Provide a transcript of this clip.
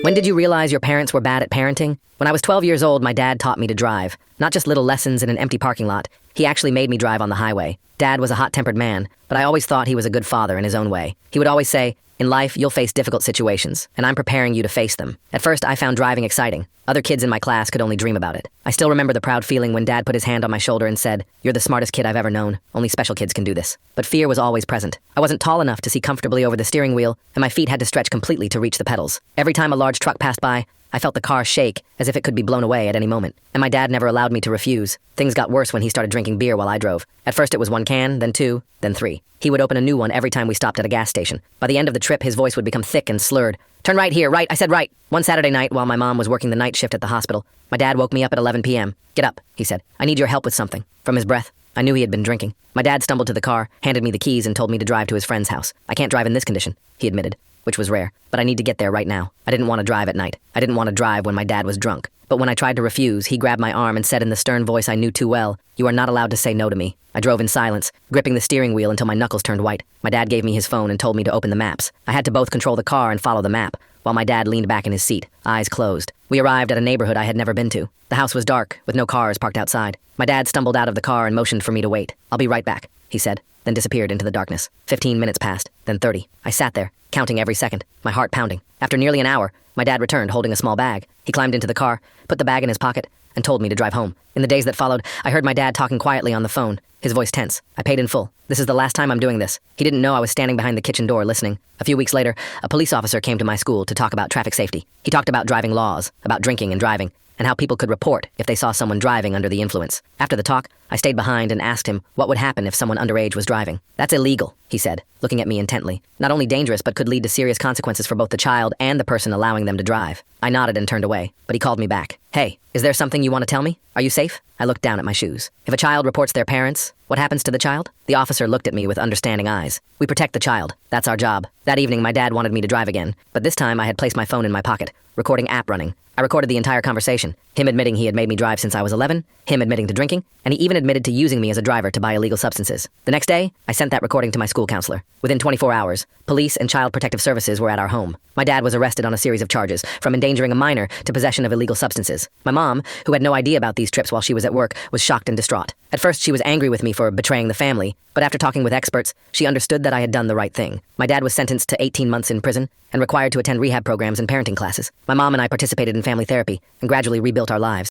When did you realize your parents were bad at parenting? When I was 12 years old, my dad taught me to drive. Not just little lessons in an empty parking lot. He actually made me drive on the highway. Dad was a hot-tempered man, but I always thought he was a good father in his own way. He would always say, "In life, you'll face difficult situations, and I'm preparing you to face them." At first, I found driving exciting. Other kids in my class could only dream about it. I still remember the proud feeling when Dad put his hand on my shoulder and said, "You're the smartest kid I've ever known. Only special kids can do this." But fear was always present. I wasn't tall enough to see comfortably over the steering wheel, and my feet had to stretch completely to reach the pedals. Every time a large truck passed by, I felt the car shake, as if it could be blown away at any moment. And my dad never allowed me to refuse. Things got worse when he started drinking beer while I drove. At first it was 1 can, then 2, then 3. He would open a new one every time we stopped at a gas station. By the end of the trip, his voice would become thick and slurred. "Turn right here, right, I said right." One Saturday night, while my mom was working the night shift at the hospital, my dad woke me up at 11 p.m. "Get up," he said. "I need your help with something." From his breath, I knew he had been drinking. My dad stumbled to the car, handed me the keys, and told me to drive to his friend's house. "I can't drive in this condition," he admitted, which was rare, but I need to get there right now. I didn't want to drive at night. I didn't want to drive when my dad was drunk. But when I tried to refuse, he grabbed my arm and said in the stern voice I knew too well, "You are not allowed to say no to me." I drove in silence, gripping the steering wheel until my knuckles turned white. My dad gave me his phone and told me to open the maps. I had to both control the car and follow the map, while my dad leaned back in his seat, eyes closed. We arrived at a neighborhood I had never been to. The house was dark, with no cars parked outside. My dad stumbled out of the car and motioned for me to wait. "I'll be right back," he said, then disappeared into the darkness. 15 minutes passed, then 30. I sat there, counting every second, my heart pounding. After nearly an hour, my dad returned holding a small bag. He climbed into the car, put the bag in his pocket, and told me to drive home. In the days that followed, I heard my dad talking quietly on the phone, his voice tense. I paid in full. This is the last time I'm doing this. He didn't know I was standing behind the kitchen door listening. A few weeks later, a police officer came to my school to talk about traffic safety. He talked about driving laws, about drinking and driving, and how people could report if they saw someone driving under the influence. After the talk, I stayed behind and asked him what would happen if someone underage was driving. "That's illegal," he said, looking at me intently. "Not only dangerous, but could lead to serious consequences for both the child and the person allowing them to drive." I nodded and turned away, but he called me back. "Hey, is there something you want to tell me? Are you safe?" I looked down at my shoes. "If a child reports their parents, what happens to the child?" The officer looked at me with understanding eyes. "We protect the child. That's our job." That evening, my dad wanted me to drive again, but this time I had placed my phone in my pocket, recording app running. I recorded the entire conversation, him admitting he had made me drive since I was 11, him admitting to drinking, and he even admitted to using me as a driver to buy illegal substances. The next day, I sent that recording to my school counselor. Within 24 hours, police and Child Protective Services were at our home. My dad was arrested on a series of charges, from endangering a minor to possession of illegal substances. My mom, who had no idea about these trips while she was at work, was shocked and distraught. At first, she was angry with me for betraying the family, but after talking with experts, she understood that I had done the right thing. My dad was sentenced to 18 months in prison and required to attend rehab programs and parenting classes. My mom and I participated in family therapy and gradually rebuilt our lives.